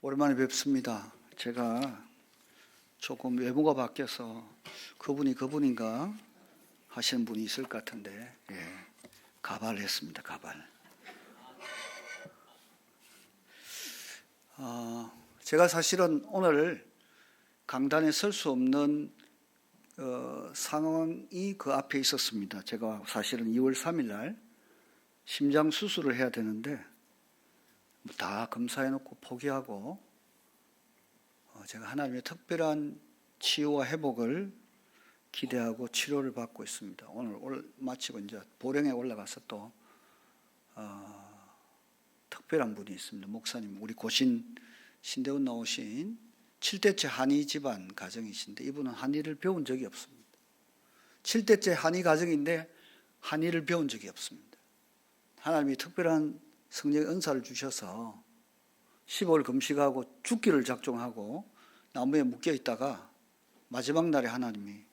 오랜만에 뵙습니다. 제가 조금 외모가 바뀌어서 그분인가 하시는 분이 있을 것 같은데, 가발을 했습니다. 가발. 제가 사실은 오늘 강단에 설 수 없는 상황이 그 앞에 있었습니다. 제가 사실은 2월 3일 날 심장 수술을 해야 되는데 다 검사해놓고 포기하고 제가 하나님의 특별한 치유와 회복을 기대하고 치료를 받고 있습니다. 오늘 마치고 이제 보령에 올라가서 또 특별한 분이 있습니다. 목사님, 우리 고신 신대원 나오신 7대째 한의 집안 가정이신데 이분은 한의를 배운 적이 없습니다. 7대째 한의 가정인데 한의를 배운 적이 없습니다. 하나님이 특별한 성령의 은사를 주셔서 15일 금식하고 죽기를 작정하고 나무에 묶여 있다가 마지막 날에 하나님이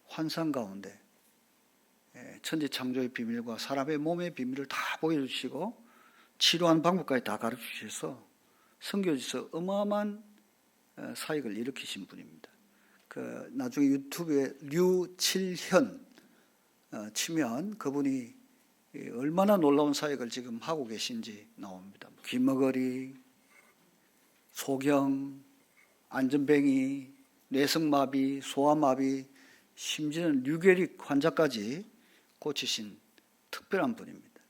환상 가운데 천지 창조의 비밀과 사람의 몸의 비밀을 다 보여주시고 치료하는 방법까지 다 가르치셔서 선교지에서 어마어마한 사역을 일으키신 분입니다. 나중에 유튜브에 류칠현 치면 그분이 얼마나 놀라운 사역을 지금 하고 계신지 나옵니다. 귀머거리, 소경, 안전뱅이, 뇌성마비, 소아마비, 심지어는 류계릭 환자까지 고치신 특별한 분입니다.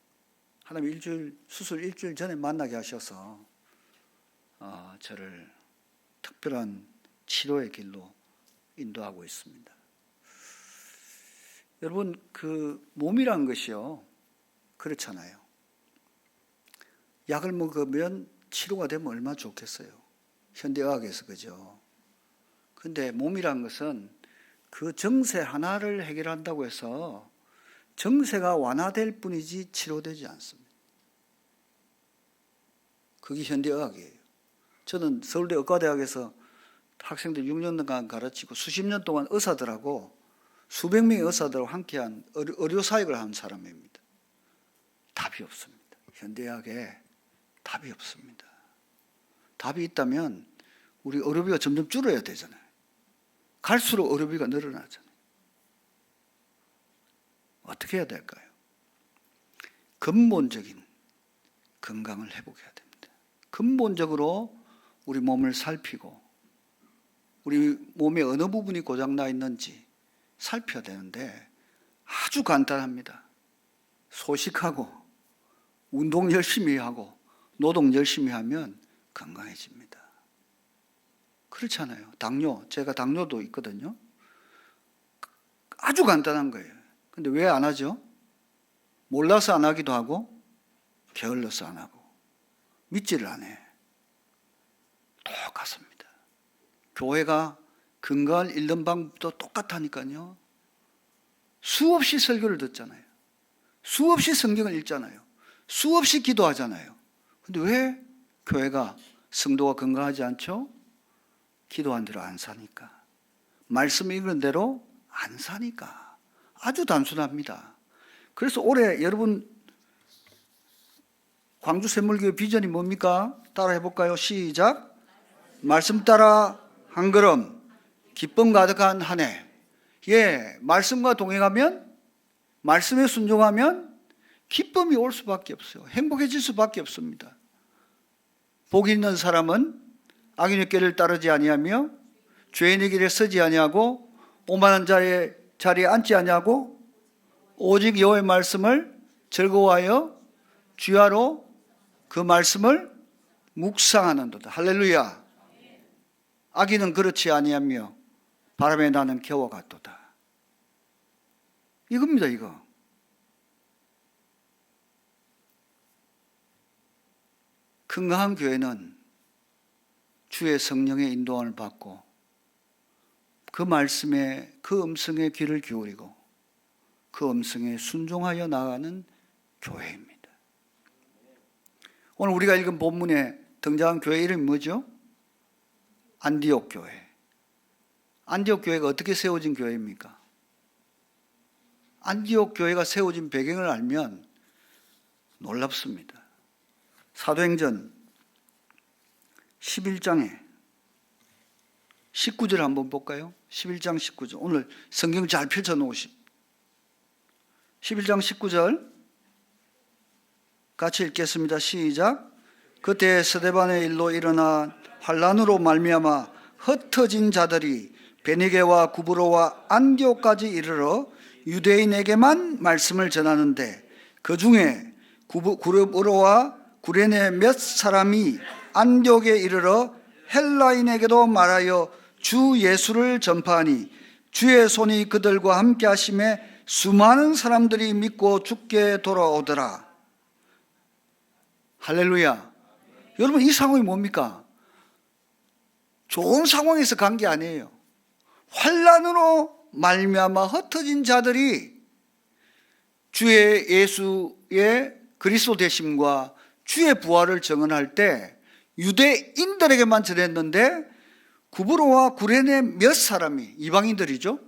하나님 수술 일주일 전에 만나게 하셔서 저를 특별한 치료의 길로 인도하고 있습니다. 여러분, 그 몸이란 것이요, 그렇잖아요. 약을 먹으면 치료가 되면 얼마나 좋겠어요. 현대의학에서, 그죠? 근데 몸이란 것은 그 정세 하나를 해결한다고 해서 정세가 완화될 뿐이지 치료되지 않습니다. 그게 현대의학이에요. 저는 서울대 의과대학에서 학생들 6년간 가르치고 수십 년 동안 의사들하고 수백 명의 의사들하고 함께한 의료사역을 하는 사람입니다. 답이 없습니다. 현대의학에 답이 없습니다. 답이 있다면 우리 의료비가 점점 줄어야 되잖아요. 갈수록 의료비가 늘어나잖아요. 어떻게 해야 될까요? 근본적인 건강을 회복해야 됩니다. 근본적으로 우리 몸을 살피고 우리 몸의 어느 부분이 고장나 있는지 살펴야 되는데 아주 간단합니다. 소식하고 운동 열심히 하고 노동 열심히 하면 건강해집니다. 그렇잖아요. 제가 당뇨도 있거든요. 아주 간단한 거예요. 근데 왜 안 하죠? 몰라서 안 하기도 하고 게을러서 안 하고 믿지를 않아요. 똑같습니다. 교회가 건강을 잃는 방법도 똑같다니까요. 수없이 설교를 듣잖아요. 수없이 성경을 읽잖아요. 수없이 기도하잖아요. 근데 왜 교회가 성도가 건강하지 않죠? 기도한 대로 안 사니까. 말씀 읽은 대로 안 사니까. 아주 단순합니다. 그래서 올해 여러분 광주 샘물교회 비전이 뭡니까? 따라 해볼까요? 시작. 말씀 따라 한 걸음 기쁨 가득한 한 해. 말씀과 동행하면, 말씀에 순종하면 기쁨이 올 수밖에 없어요. 행복해질 수밖에 없습니다. 복 있는 사람은 악인의 길을 따르지 아니하며 죄인의 길에 서지 아니하고 오만한 자리에 앉지 아니하고 오직 여호와의 말씀을 즐거워하여 주야로 그 말씀을 묵상하는도다. 할렐루야. 악인은 그렇지 아니하며 바람에 나는 겨와 같도다. 이겁니다, 이거. 건강한 교회는 주의 성령의 인도함을 받고 그 말씀에, 그 음성에 귀를 기울이고 그 음성에 순종하여 나가는 교회입니다. 오늘 우리가 읽은 본문에 등장한 교회 이름이 뭐죠? 안디옥 교회. 안디옥 교회가 어떻게 세워진 교회입니까? 안디옥 교회가 세워진 배경을 알면 놀랍습니다. 사도행전 11장에 19절 한번 볼까요? 11장 19절. 오늘 성경 잘 펼쳐 놓으십시오. 11장 19절 같이 읽겠습니다. 시작. 그때 스데반의 일로 일어나 환란으로 말미암아 흩어진 자들이 베니게와 구브로와 안디옥까지 이르러 유대인에게만 말씀을 전하는데 그 중에 구브로와 구레네 몇 사람이 안디옥에 이르러 헬라인에게도 말하여 주 예수를 전파하니 주의 손이 그들과 함께 하심에 수많은 사람들이 믿고 주께 돌아오더라. 할렐루야. 여러분, 이 상황이 뭡니까? 좋은 상황에서 간 게 아니에요. 환란으로 말미암아 흩어진 자들이 주의 예수의 그리스도 되심과 주의 부활을 증언할 때 유대인들에게만 전했는데 구브로와 구레네 몇 사람이, 이방인들이죠,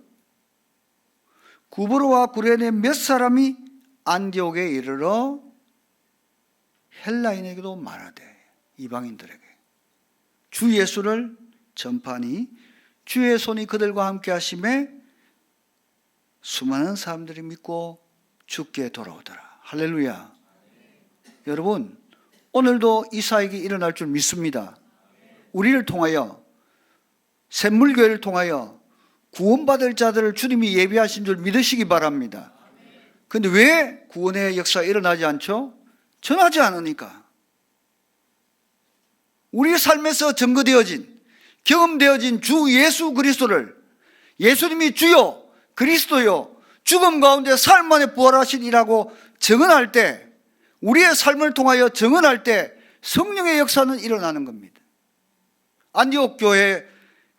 구브로와 구레네 몇 사람이 안디옥에 이르러 헬라인에게도 말하되, 이방인들에게 주 예수를 전파하니 주의 손이 그들과 함께 하심에 수많은 사람들이 믿고 주께 돌아오더라. 할렐루야. 여러분, 오늘도 이 사역이 일어날 줄 믿습니다. 우리를 통하여, 샘물교회를 통하여 구원받을 자들을 주님이 예비하신 줄 믿으시기 바랍니다. 그런데 왜 구원의 역사가 일어나지 않죠? 전하지 않으니까. 우리 삶에서 증거되어진, 경험되어진 주 예수 그리스도를, 예수님이 주요 그리스도요 죽음 가운데 삶 안에 부활하신 이라고 증언할 때, 우리의 삶을 통하여 증언할 때 성령의 역사는 일어나는 겁니다. 안디옥 교회에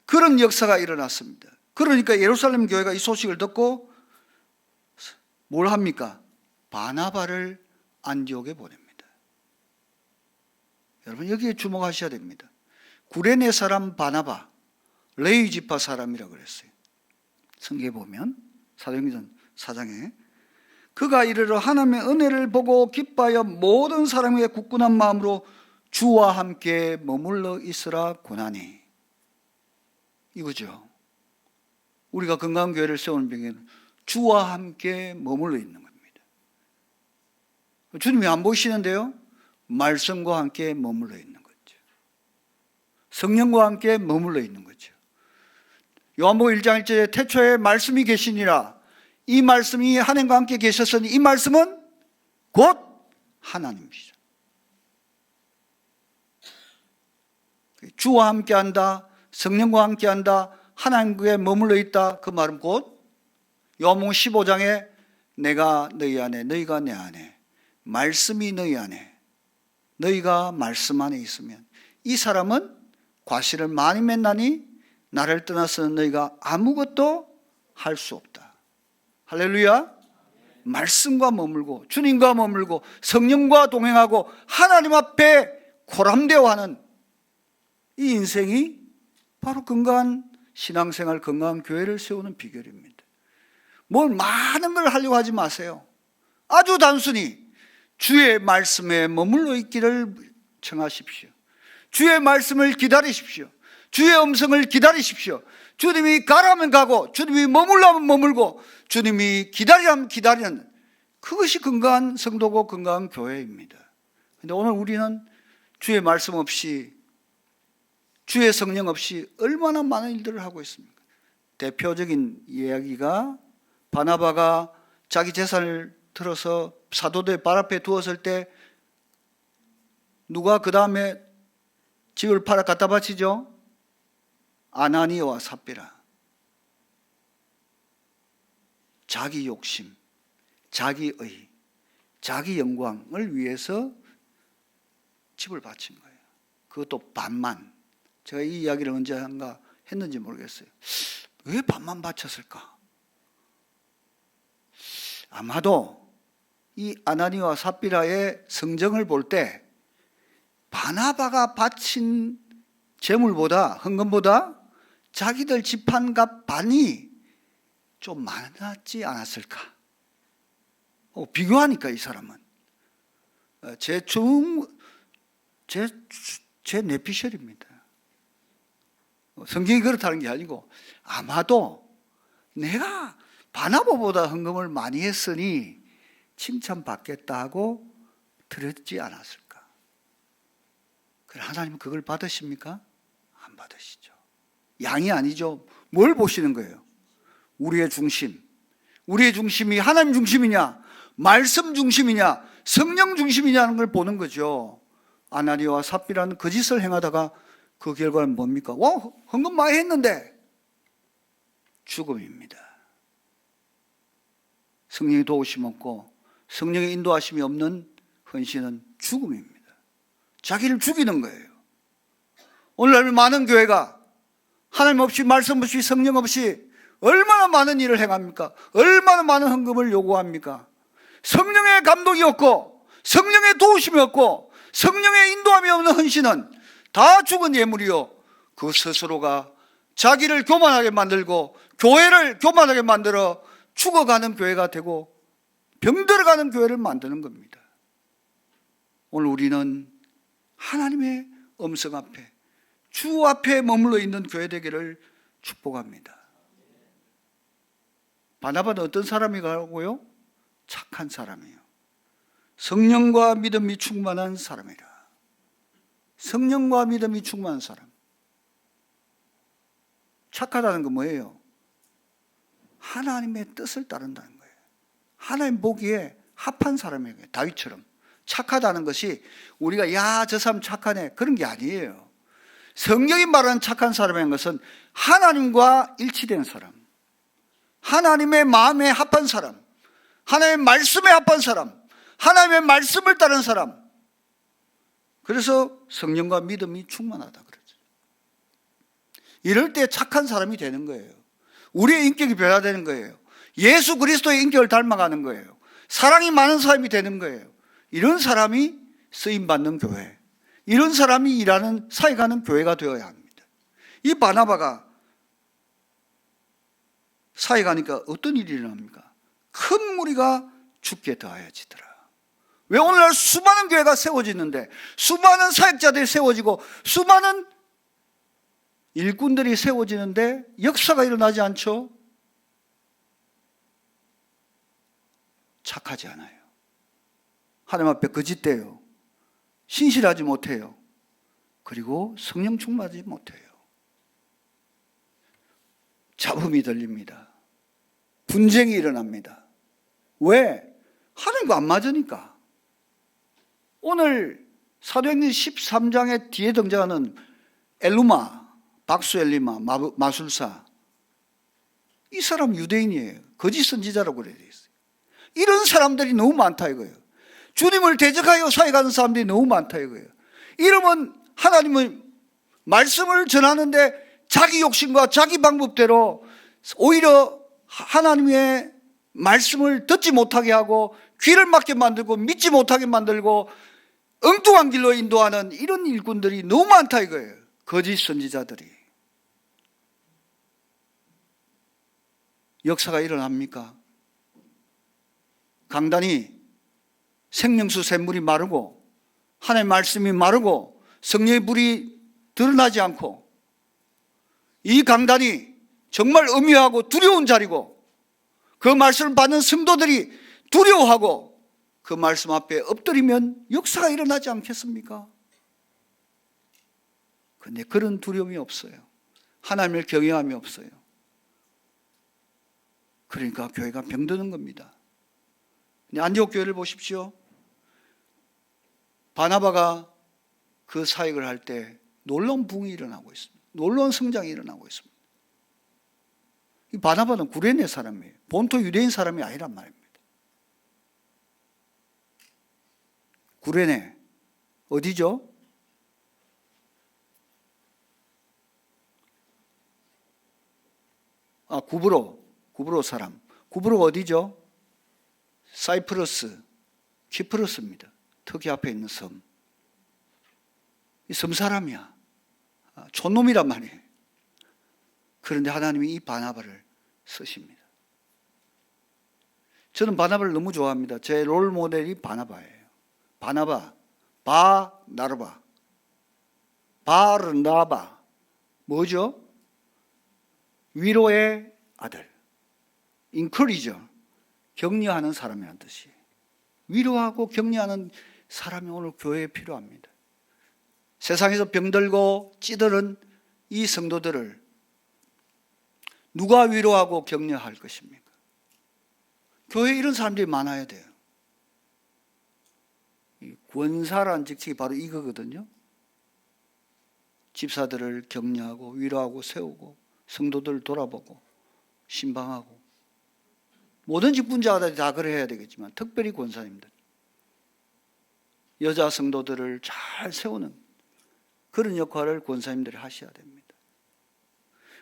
그런 역사가 일어났습니다. 그러니까 예루살렘 교회가 이 소식을 듣고 뭘 합니까? 바나바를 안디옥에 보냅니다. 여러분, 여기에 주목하셔야 됩니다. 구레네 사람 바나바, 레위 지파 사람이라고 그랬어요. 성경에 보면 사도행전 4장에 그가 이르러 하나님의 은혜를 보고 기뻐하여 모든 사람에게 굳건한 마음으로 주와 함께 머물러 있으라 권하니. 이거죠. 우리가 건강한 교회를 세우는 병에는 주와 함께 머물러 있는 겁니다. 주님이 안 보이시는데요, 말씀과 함께 머물러 있는 거죠. 성령과 함께 머물러 있는 거죠. 요한복음 1장 1절에 태초에 말씀이 계시니라. 이 말씀이 하나님과 함께 계셨으니 이 말씀은 곧 하나님이시죠. 주와 함께한다, 성령과 함께한다, 하나님께 머물러 있다. 그 말은 곧 요한복음 15장에 내가 너희 안에, 너희가 내 안에, 말씀이 너희 안에, 너희가 말씀 안에 있으면 이 사람은 과실을 많이 맺나니 나를 떠나서는 너희가 아무것도 할 수 없다. 할렐루야. 말씀과 머물고 주님과 머물고 성령과 동행하고 하나님 앞에 고람되어하는 이 인생이 바로 건강한 신앙생활, 건강한 교회를 세우는 비결입니다. 뭘 많은 걸 하려고 하지 마세요. 아주 단순히 주의 말씀에 머물러 있기를 청하십시오. 주의 말씀을 기다리십시오. 주의 음성을 기다리십시오. 주님이 가라면 가고 주님이 머물라면 머물고 주님이 기다리라면 기다리는, 그것이 건강한 성도고 건강한 교회입니다. 그런데 오늘 우리는 주의 말씀 없이, 주의 성령 없이 얼마나 많은 일들을 하고 있습니까? 대표적인 이야기가 바나바가 자기 재산을 들어서 사도들 발 앞에 두었을 때 누가 그 다음에 집을 팔아 갖다 바치죠? 아나니아와 삽비라. 자기 욕심, 자기의, 자기 영광을 위해서 집을 바친 거예요. 그것도 반만. 제가 이 이야기를 언제 한가 했는지 모르겠어요. 왜 반만 바쳤을까? 아마도 이 아나니아와 삽비라의 성정을 볼 때 바나바가 바친 재물보다, 헌금보다 자기들 집한값 반이 좀 많았지 않았을까? 비교하니까 이 사람은 제 제 뇌피셜입니다. 성경이 그렇다는 게 아니고 아마도 내가 바나바보다 헌금을 많이 했으니 칭찬받겠다 하고 드렸지 않았을까? 그럼 하나님은 그걸 받으십니까? 안 받으시죠. 양이 아니죠. 뭘 보시는 거예요? 우리의 중심. 우리의 중심이 하나님 중심이냐, 말씀 중심이냐, 성령 중심이냐는 걸 보는 거죠. 아나니아와 삽비라는 거짓을 행하다가 그 결과는 뭡니까? 와, 헌금 많이 했는데 죽음입니다. 성령의 도우심 없고 성령의 인도하심이 없는 헌신은 죽음입니다. 자기를 죽이는 거예요. 오늘날 많은 교회가 하나님 없이, 말씀 없이, 성령 없이 얼마나 많은 일을 행합니까? 얼마나 많은 헌금을 요구합니까? 성령의 감독이 없고 성령의 도우심이 없고 성령의 인도함이 없는 헌신은 다 죽은 예물이요, 그 스스로가 자기를 교만하게 만들고 교회를 교만하게 만들어 죽어가는 교회가 되고 병들어가는 교회를 만드는 겁니다. 오늘 우리는 하나님의 음성 앞에, 주 앞에 머물러 있는 교회 되기를 축복합니다. 바나바는 어떤 사람이라고요? 착한 사람이에요. 성령과 믿음이 충만한 사람이라. 성령과 믿음이 충만한 사람. 착하다는 건 뭐예요? 하나님의 뜻을 따른다는 거예요. 하나님 보기에 합한 사람에게, 다윗처럼 착하다는 것이 우리가 야, 저 사람 착하네, 그런 게 아니에요. 성경이 말하는 착한 사람인 것은 하나님과 일치된 사람, 하나님의 마음에 합한 사람, 하나님의 말씀에 합한 사람, 하나님의 말씀을 따르는 사람. 그래서 성령과 믿음이 충만하다 그러죠. 이럴 때 착한 사람이 되는 거예요. 우리의 인격이 변화되는 거예요. 예수 그리스도의 인격을 닮아가는 거예요. 사랑이 많은 사람이 되는 거예요. 이런 사람이 쓰임받는 교회, 이런 사람이 일하는, 사역하는 교회가 되어야 합니다. 이 바나바가 사역하니까 어떤 일이 일어납니까? 큰 무리가 죽게 더하여지더라. 왜 오늘날 수많은 교회가 세워지는데, 수많은 사역자들이 세워지고 수많은 일꾼들이 세워지는데 역사가 일어나지 않죠? 착하지 않아요. 하나님 앞에 거짓돼요. 신실하지 못해요. 그리고 성령 충만하지 못해요. 잡음이 들립니다. 분쟁이 일어납니다. 왜? 하나님과 안 맞으니까. 오늘 사도행전 13장의 뒤에 등장하는 엘루마, 박수엘리마, 마술사, 이 사람 유대인이에요. 거짓 선지자라고 그래야 되겠어요. 이런 사람들이 너무 많다 이거예요. 주님을 대적하여 사역하는 사람들이 너무 많다 이거예요. 이러면 하나님은 말씀을 전하는데 자기 욕심과 자기 방법대로 오히려 하나님의 말씀을 듣지 못하게 하고 귀를 막게 만들고 믿지 못하게 만들고 엉뚱한 길로 인도하는 이런 일꾼들이 너무 많다 이거예요. 거짓 선지자들이. 역사가 일어납니까? 강단이 생명수 샘물이 마르고 하나님의 말씀이 마르고 성령의 불이 드러나지 않고, 이 강단이 정말 엄미하고 두려운 자리고 그 말씀을 받는 성도들이 두려워하고 그 말씀 앞에 엎드리면 역사가 일어나지 않겠습니까? 그런데 그런 두려움이 없어요. 하나님을 경외함이 없어요. 그러니까 교회가 병드는 겁니다. 안디옥 교회를 보십시오. 바나바가 그 사역을 할 때 놀라운 부흥이 일어나고 있습니다. 놀라운 성장이 일어나고 있습니다. 이 바나바는 구레네 사람이에요. 본토 유대인 사람이 아니란 말입니다. 구레네 어디죠? 구브로 사람. 구브로 어디죠? 사이프러스, 키프러스입니다. 터키 앞에 있는 섬. 이 섬 사람이야. 촌놈이란 말이에요. 그런데 하나님이 이 바나바를 쓰십니다. 저는 바나바를 너무 좋아합니다. 제 롤 모델이 바나바예요. 바나바, 나르바. 바르나바 뭐죠? 위로의 아들. 인커리저 격려하는 사람이라는 뜻이에요. 위로하고 격려하는 사람이 오늘 교회에 필요합니다. 세상에서 병들고 찌들은 이 성도들을 누가 위로하고 격려할 것입니까? 교회에 이런 사람들이 많아야 돼요. 권사라는 직책이 바로 이거거든요. 집사들을 격려하고 위로하고 세우고 성도들을 돌아보고 신방하고 모든 직분자들이 다 그래야 되겠지만 특별히 권사님들 여자 성도들을 잘 세우는 그런 역할을 권사님들이 하셔야 됩니다.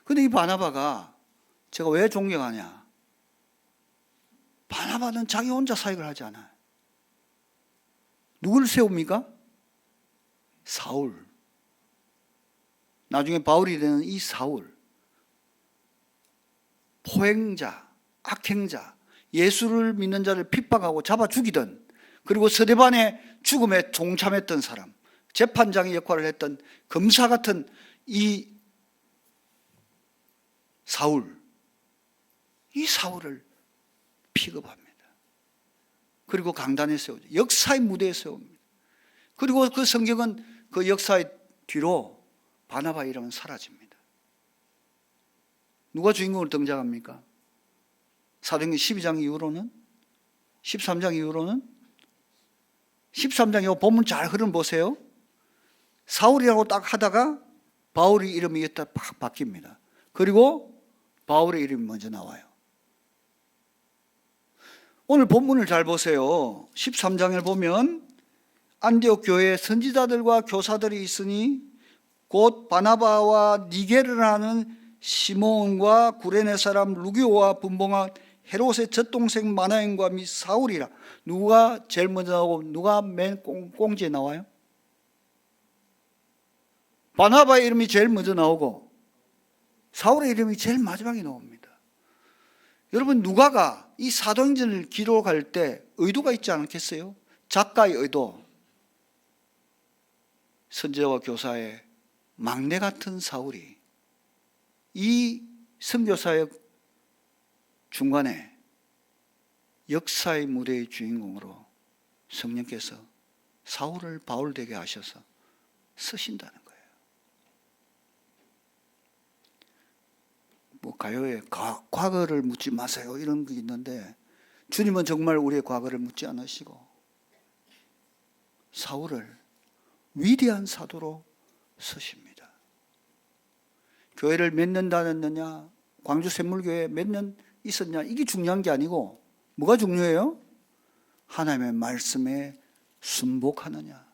그런데 이 바나바가 제가 왜 존경하냐? 바나바는 자기 혼자 사역을 하지 않아요. 누구를 세웁니까? 사울. 나중에 바울이 되는 이 사울. 포행자, 악행자, 예수를 믿는 자를 핍박하고 잡아 죽이던, 그리고 서대반의 죽음에 동참했던 사람, 재판장의 역할을 했던 검사 같은 이 사울, 이 사울을 픽업합니다. 그리고 강단에 세우죠. 역사의 무대에 세웁니다. 그리고 그 성경은 그 역사의 뒤로 바나바 이름은 사라집니다. 누가 주인공으로 등장합니까? 사도행전 12장 이후로는, 13장 이후로는, 13장 이후 본문 잘 흐름 보세요. 사울이라고 딱 하다가 바울의 이름이 딱 바뀝니다. 그리고 바울의 이름이 먼저 나와요. 오늘 본문을 잘 보세요. 13장을 보면 안디옥 교회에 선지자들과 교사들이 있으니 곧 바나바와 니게를 하는 시몬과 구레네 사람 루기오와 분봉한 헤롯의 젖동생 마나엔과 및 사울이라. 누가 제일 먼저 나오고 누가 맨 꽁지에 나와요? 바나바의 이름이 제일 먼저 나오고 사울의 이름이 제일 마지막에 나옵니다. 여러분, 누가가 이 사도행전을 기록할 때 의도가 있지 않겠어요? 작가의 의도. 선지자와 교사의 막내 같은 사울이 이 선교사역 중간에 역사의 무대의 주인공으로 성령께서 사울을 바울 되게 하셔서 쓰신다는 거예요. 뭐 가요에 과거를 묻지 마세요 이런 게 있는데 주님은 정말 우리의 과거를 묻지 않으시고 사울을 위대한 사도로 쓰십니다. 교회를 몇 년 다녔느냐, 광주 샘물교회 몇 년 있었냐, 이게 중요한 게 아니고 뭐가 중요해요? 하나님의 말씀에 순복하느냐,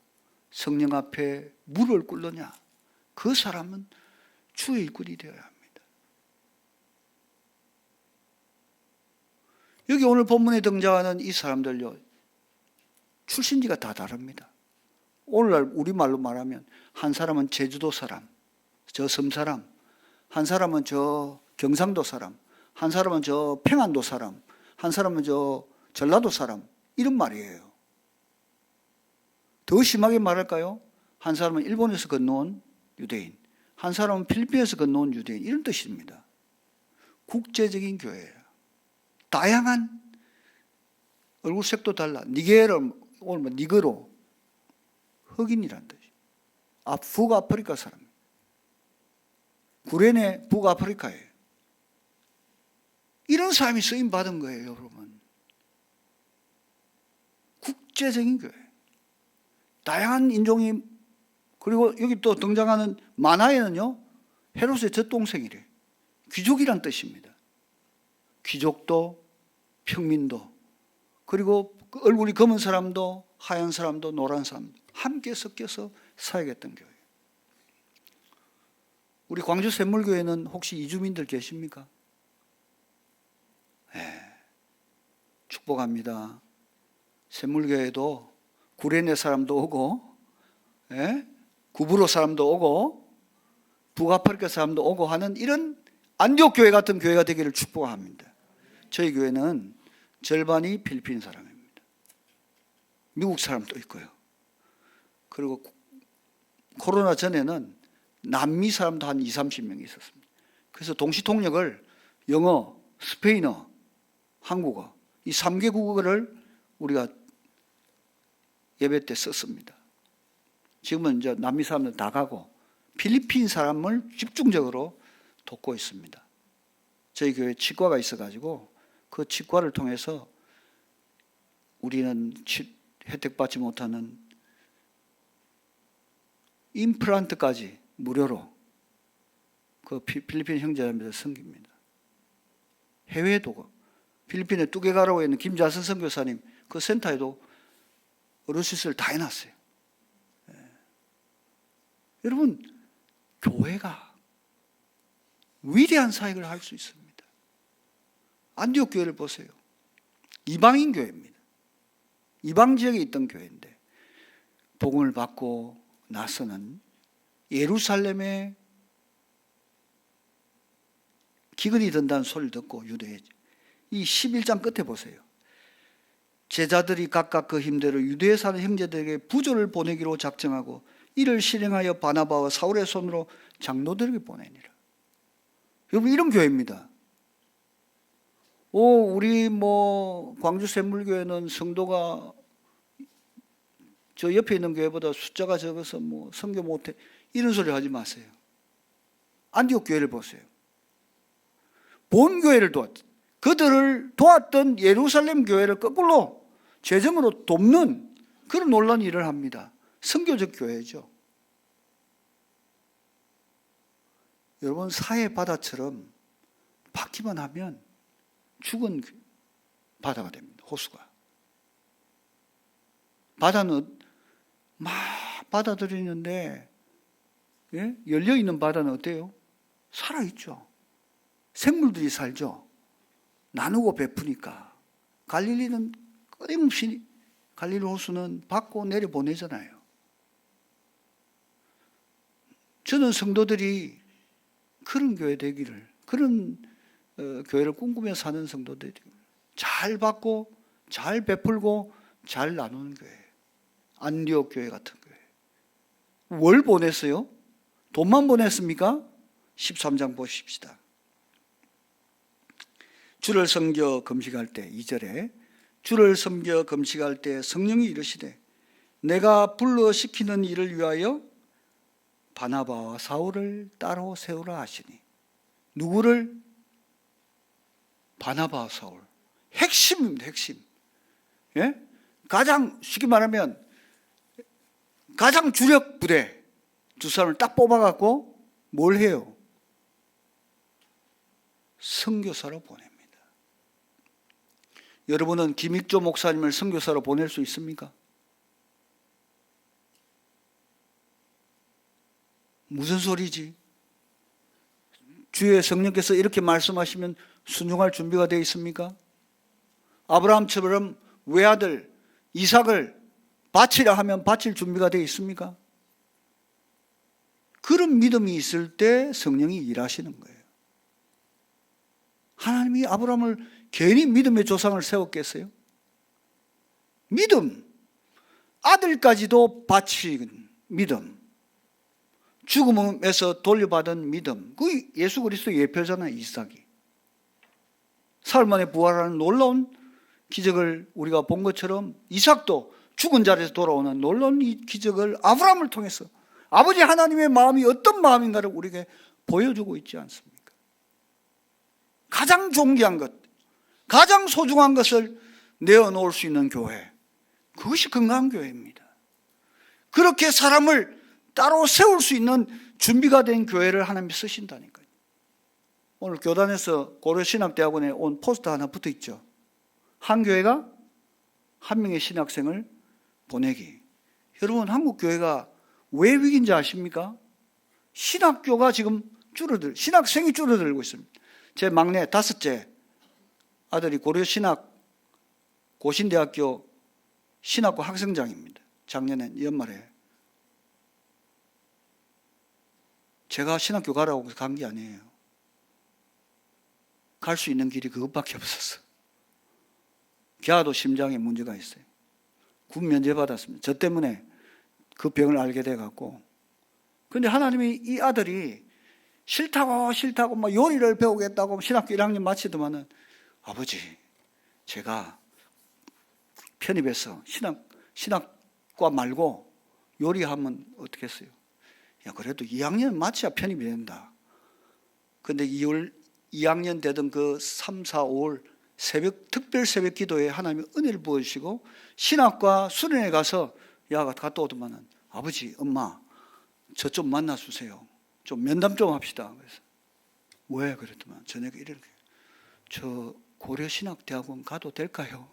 성령 앞에 무릎을 꿇느냐, 그 사람은 주의 일꾼이 되어야 합니다. 여기 오늘 본문에 등장하는 이 사람들요, 출신지가 다 다릅니다. 오늘날 우리말로 말하면 한 사람은 제주도 사람, 저 섬 사람, 한 사람은 저 경상도 사람, 한 사람은 저 평안도 사람, 한 사람은 저 전라도 사람, 이런 말이에요. 더 심하게 말할까요? 한 사람은 일본에서 건너온 유대인, 한 사람은 필리핀에서 건너온 유대인, 이런 뜻입니다. 국제적인 교회예요. 다양한 얼굴색도 달라. 니게르, 오늘 뭐 니그로, 흑인이란 뜻이에요. 북아프리카 사람. 구레네 북아프리카예요. 이런 사람이 쓰임 받은 거예요, 여러분. 국제적인 교회. 다양한 인종이, 그리고 여기 또 등장하는 마나에는요, 헤롯의 젖동생이래. 귀족이란 뜻입니다. 귀족도, 평민도, 그리고 얼굴이 검은 사람도, 하얀 사람도, 노란 사람도 함께 섞여서 사역했던 교회. 우리 광주 샘물교회는 혹시 이주민들 계십니까? 네. 축복합니다. 샘물교회도 구레네 사람도 오고, 구브로 사람도 오고, 북아프리카 사람도 오고 하는 이런 안디옥 교회 같은 교회가 되기를 축복합니다. 저희 교회는 절반이 필리핀 사람입니다. 미국 사람도 있고요. 그리고 코로나 전에는 남미 사람도 한 20, 30명 있었습니다. 그래서 동시 통역을 영어, 스페인어, 한국어 이 3개 국어를 우리가 예배 때 썼습니다. 지금은 이제 남미 사람들 다 가고 필리핀 사람을 집중적으로 돕고 있습니다. 저희 교회 치과가 있어가지고 그 치과를 통해서 우리는 혜택받지 못하는 임플란트까지 무료로 그 필리핀 형제자매들 섬깁니다. 해외에도 필리핀에 뚜게가라고 있는 김자선 선교사님 그 센터에도 어르시스를 다 해놨어요. 여러분, 교회가 위대한 사역을 할 수 있습니다. 안디옥 교회를 보세요. 이방인 교회입니다. 이방 지역에 있던 교회인데 복음을 받고 나서는 예루살렘에 기근이 든다는 소리를 듣고 유대에 이 11장 끝에 보세요. 제자들이 각각 그 힘대로 유대에 사는 형제들에게 부조를 보내기로 작정하고 이를 실행하여 바나바와 사울의 손으로 장로들에게 보내니라. 여러분, 이런 교회입니다. 우리 광주 샘물교회는 성도가 저 옆에 있는 교회보다 숫자가 적어서 선교 못해, 이런 소리 하지 마세요. 안디옥 교회를 보세요. 본 교회를 그들을 도왔던 예루살렘 교회를 거꾸로 재정으로 돕는 그런 놀라운 일을 합니다. 선교적 교회죠. 여러분, 사해 바다처럼 받기만 하면 죽은 바다가 됩니다. 호수가. 바다는 막 받아들이는데, 예? 열려있는 바다는 어때요? 살아있죠. 생물들이 살죠. 나누고 베푸니까. 갈릴리는 끊임없이 갈릴리 호수는 받고 내려보내잖아요. 저는 성도들이 그런 교회 되기를, 그런 교회를 꿈꾸며 사는 성도들이 잘 받고 잘 베풀고 잘 나누는 교회. 안디옥 교회 같은 교회. 뭘 보냈어요? 돈만 보냈습니까? 13장 보십시다. 주를 섬겨 금식할 때 2절에 주를 섬겨 금식할 때 성령이 이르시되 내가 불러 시키는 일을 위하여 바나바와 사울을 따로 세우라 하시니. 누구를? 바나바와 사울. 핵심입니다. 핵심. 예? 가장 쉽게 말하면 가장 주력 부대 두 사람을 딱 뽑아갖고 뭘 해요? 선교사로 보냅니다. 여러분은 김익조 목사님을 선교사로 보낼 수 있습니까? 무슨 소리지? 주의 성령께서 이렇게 말씀하시면 순종할 준비가 되어 있습니까? 아브라함처럼 외아들 이삭을 바치라 하면 바칠 준비가 되어 있습니까? 그런 믿음이 있을 때 성령이 일하시는 거예요. 하나님이 아브라함을 괜히 믿음의 조상을 세웠겠어요? 믿음, 아들까지도 바친 믿음, 죽음에서 돌려받은 믿음, 그 예수 그리스도의 예표잖아요. 이삭이 사흘 만에 부활하는 놀라운 기적을 우리가 본 것처럼 이삭도 죽은 자리에서 돌아오는 놀라운 이 기적을 아브라함을 통해서 아버지 하나님의 마음이 어떤 마음인가를 우리에게 보여주고 있지 않습니까? 가장 존귀한 것, 가장 소중한 것을 내어놓을 수 있는 교회, 그것이 건강한 교회입니다. 그렇게 사람을 따로 세울 수 있는 준비가 된 교회를 하나님이 쓰신다니까요. 오늘 교단에서 고려신학대학원에 온 포스터 하나 붙어 있죠. 한 교회가 한 명의 신학생을 보내기. 여러분, 한국 교회가 왜 위기인지 아십니까? 신학교가 지금 신학생이 줄어들고 있습니다. 제 막내 다섯째 아들이 고신대학교 신학과 학생장입니다. 작년에 연말에. 제가 신학교 가라고 간 게 아니에요. 갈 수 있는 길이 그것밖에 없었어. 걔도 심장에 문제가 있어요. 군 면제 받았습니다. 저 때문에 그 병을 알게 돼갖고 그런데 하나님이 이 아들이 싫다고 막 요리를 배우겠다고 신학교 1학년 마치더만은 아버지 제가 편입해서 신학과 말고 요리하면 어떻겠어요? 야 그래도 2학년 마쳐야 편입이 된다. 그런데 2학년 되던 그 3, 4, 5월 특별 새벽 기도에 하나님이 은혜를 부어주시고 신학과 수련회 가서 야 갔다 오더만은 아버지 엄마 저 좀 만나주세요. 좀 면담 좀 합시다. 그래서 왜 그랬더만 저녁에 이렇게 저 고려신학대학원 가도 될까요?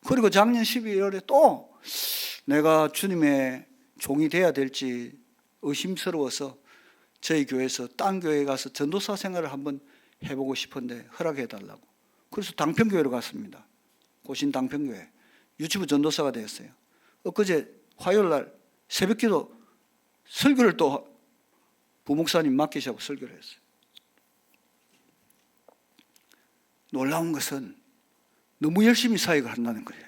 그리고 작년 12월에 또 내가 주님의 종이 돼야 될지 의심스러워서 저희 교회에서 딴 교회에 가서 전도사 생활을 한번 해보고 싶은데 허락해 달라고. 그래서 당평교회로 갔습니다. 고신 당평교회. 유치부 전도사가 되었어요. 엊그제 화요일날 새벽기도 설교를 또 부목사님 맡기시고 설교를 했어요. 놀라운 것은 너무 열심히 사역을 한다는 거예요.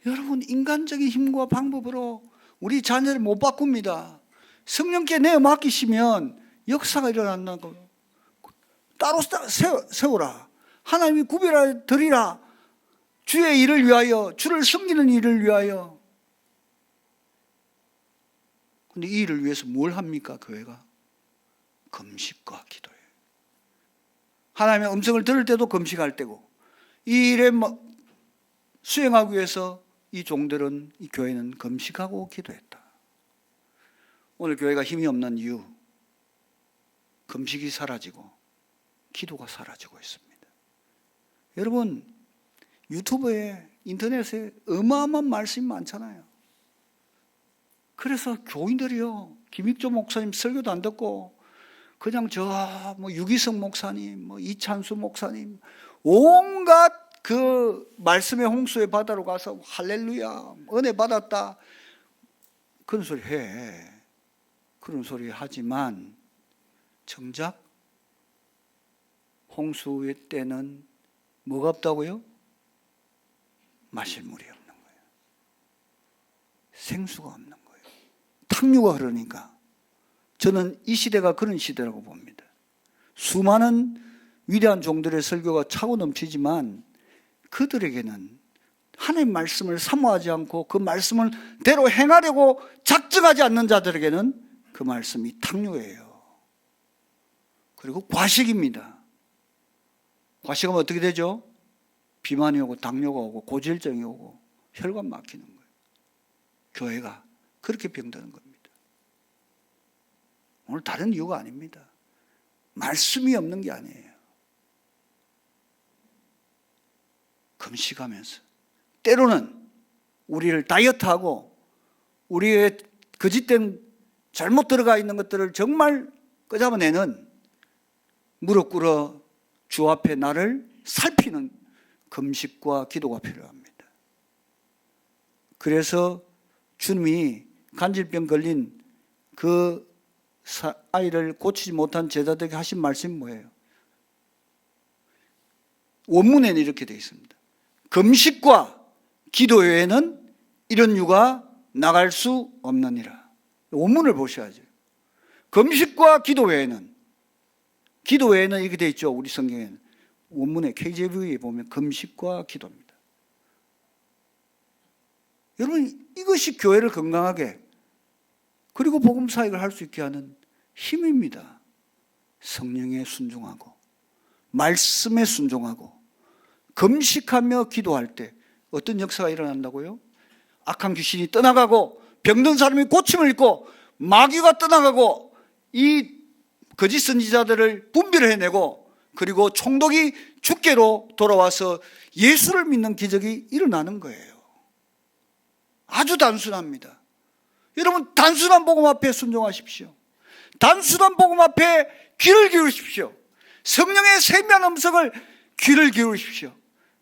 여러분 인간적인 힘과 방법으로 우리 자녀를 못 바꿉니다. 성령께 내어 맡기시면 역사가 일어난다고. 따로 세우라. 하나님이 구별하여 드리라. 주의 일을 위하여, 주를 섬기는 일을 위하여. 근데 이 일을 위해서 뭘 합니까 교회가? 금식과 기도예요. 하나님의 음성을 들을 때도 금식할 때고, 이 일에 수행하기 위해서 이 종들은, 이 교회는 금식하고 기도했다. 오늘 교회가 힘이 없는 이유, 금식이 사라지고 기도가 사라지고 있습니다. 여러분 유튜브에 인터넷에 어마어마한 말씀이 많잖아요. 그래서 교인들이요 김익조 목사님 설교도 안 듣고 그냥 유기성 목사님, 이찬수 목사님 온갖 그 말씀의 홍수의 바다로 가서 할렐루야 은혜 받았다 그런 소리 해. 그런 소리 하지만 정작 홍수의 때는 뭐가 없다고요? 마실 물이 없는 거예요. 생수가 없는 거예요. 탕류가 흐르니까. 저는 이 시대가 그런 시대라고 봅니다. 수많은 위대한 종들의 설교가 차고 넘치지만 그들에게는 하나님의 말씀을 사모하지 않고 그 말씀을 대로 행하려고 작정하지 않는 자들에게는 그 말씀이 탕류예요. 그리고 과식입니다. 과식하면 어떻게 되죠? 비만이 오고 당뇨가 오고 고지혈증이 오고 혈관 막히는 거예요. 교회가 그렇게 병드는 겁니다. 오늘 다른 이유가 아닙니다. 말씀이 없는 게 아니에요. 금식하면서 때로는 우리를 다이어트하고 우리의 거짓된 잘못 들어가 있는 것들을 정말 끄잡아내는 무릎 꿇어 주 앞에 나를 살피는 금식과 기도가 필요합니다. 그래서 주님이 간질병 걸린 그 아이를 고치지 못한 제자들에게 하신 말씀이 뭐예요? 원문에는 이렇게 되어 있습니다. 금식과 기도 외에는 이런 유가 나갈 수 없느니라. 원문을 보셔야죠. 금식과 기도 외에는 이렇게 되어 있죠. 우리 성경에는. 원문에 KJV에 보면 금식과 기도입니다. 여러분 이것이 교회를 건강하게 그리고 복음 사역을 할 수 있게 하는 힘입니다. 성령에 순종하고 말씀에 순종하고 금식하며 기도할 때 어떤 역사가 일어난다고요? 악한 귀신이 떠나가고 병든 사람이 고침을 입고 마귀가 떠나가고 이 거짓 선지자들을 분별해내고 그리고 총독이 주께로 돌아와서 예수를 믿는 기적이 일어나는 거예요. 아주 단순합니다. 여러분 단순한 복음 앞에 순종하십시오. 단순한 복음 앞에 귀를 기울이십시오. 성령의 세미한 음성을 귀를 기울이십시오.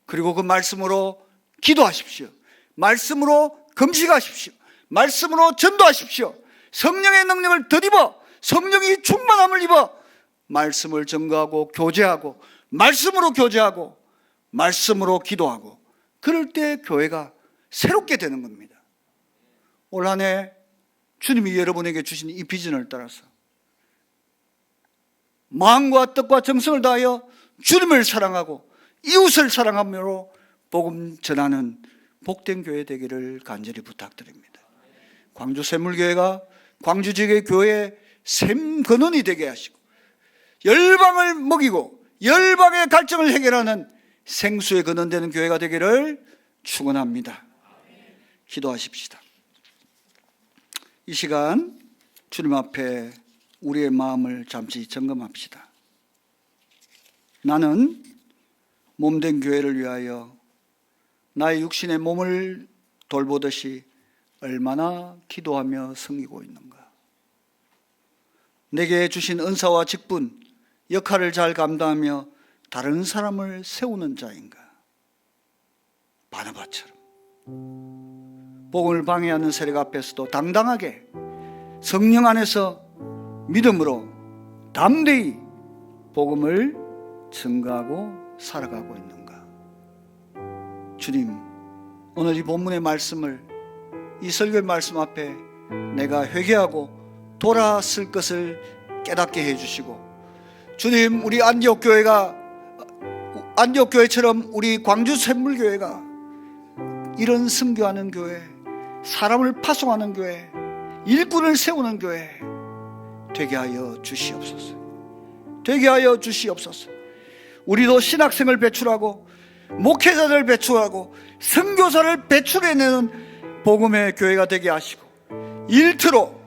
그리고 그 말씀으로 기도하십시오. 말씀으로 금식하십시오. 말씀으로 전도하십시오. 성령의 능력을 덧입어 성령이 충만함을 입어 말씀을 증거하고 교제하고 말씀으로 교제하고 말씀으로 기도하고 그럴 때 교회가 새롭게 되는 겁니다. 올 한 해 주님이 여러분에게 주신 이 비전을 따라서 마음과 뜻과 정성을 다하여 주님을 사랑하고 이웃을 사랑함으로 복음 전하는 복된 교회 되기를 간절히 부탁드립니다. 광주 샘물교회가 광주 지역의 교회의 샘 근원이 되게 하시고 열방을 먹이고 열방의 갈증을 해결하는 생수의 근원되는 교회가 되기를 축원합니다. 기도하십시다. 이 시간 주님 앞에 우리의 마음을 잠시 점검합시다. 나는 몸된 교회를 위하여 나의 육신의 몸을 돌보듯이 얼마나 기도하며 섬기고 있는가? 내게 주신 은사와 직분, 역할을 잘 감당하며 다른 사람을 세우는 자인가? 바나바처럼 복음을 방해하는 세력 앞에서도 당당하게 성령 안에서 믿음으로 담대히 복음을 증거하고 살아가고 있는가? 주님, 오늘 이 본문의 말씀을, 이 설교의 말씀 앞에 내가 회개하고 돌아설 것을 깨닫게 해주시고, 주님, 우리 안디옥 교회처럼 우리 광주 샘물교회가 이런 선교하는 교회, 사람을 파송하는 교회, 일꾼을 세우는 교회 되게 하여 주시옵소서. 되게 하여 주시옵소서. 우리도 신학생을 배출하고 목회자를 배출하고 선교사를 배출해내는 복음의 교회가 되게 하시고, 일터로,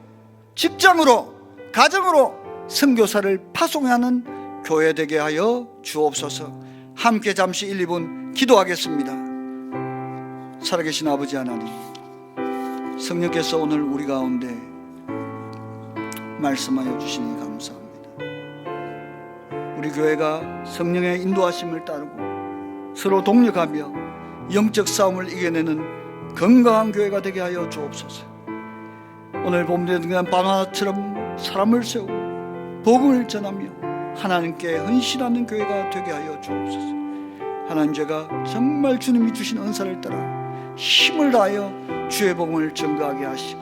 직장으로, 가정으로 선교사를 파송하는 교회 되게 하여 주옵소서. 함께 잠시 1, 2분 기도하겠습니다. 살아계신 아버지 하나님, 성령께서 오늘 우리 가운데 말씀하여 주시니 감사합니다. 우리 교회가 성령의 인도하심을 따르고 서로 동력하며 영적 싸움을 이겨내는 건강한 교회가 되게 하여 주옵소서. 오늘 본문에 바나바처럼 사람을 세우고 복음을 전하며 하나님께 헌신하는 교회가 되게 하여 주옵소서. 하나님, 제가 정말 주님이 주신 은사를 따라 힘을 다하여 주의 복음을 증거하게 하시고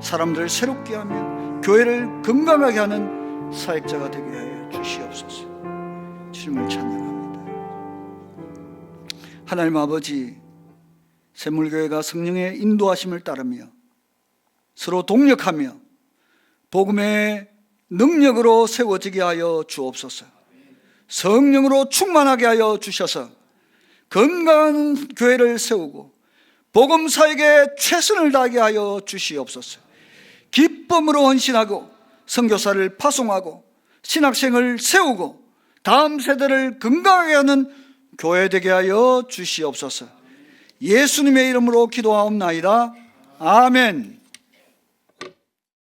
사람들을 새롭게 하며 교회를 건강하게 하는 사역자가 되게 하여 주시옵소서. 주님을 찬양합니다. 하나님 아버지, 샘물교회가 성령의 인도하심을 따르며 서로 동력하며 복음의 능력으로 세워지게 하여 주옵소서. 성령으로 충만하게 하여 주셔서 건강한 교회를 세우고 복음 사역에 최선을 다하게 하여 주시옵소서. 기쁨으로 헌신하고 선교사를 파송하고 신학생을 세우고 다음 세대를 건강하게 하는 교회 되게 하여 주시옵소서. 예수님의 이름으로 기도하옵나이다. 아멘.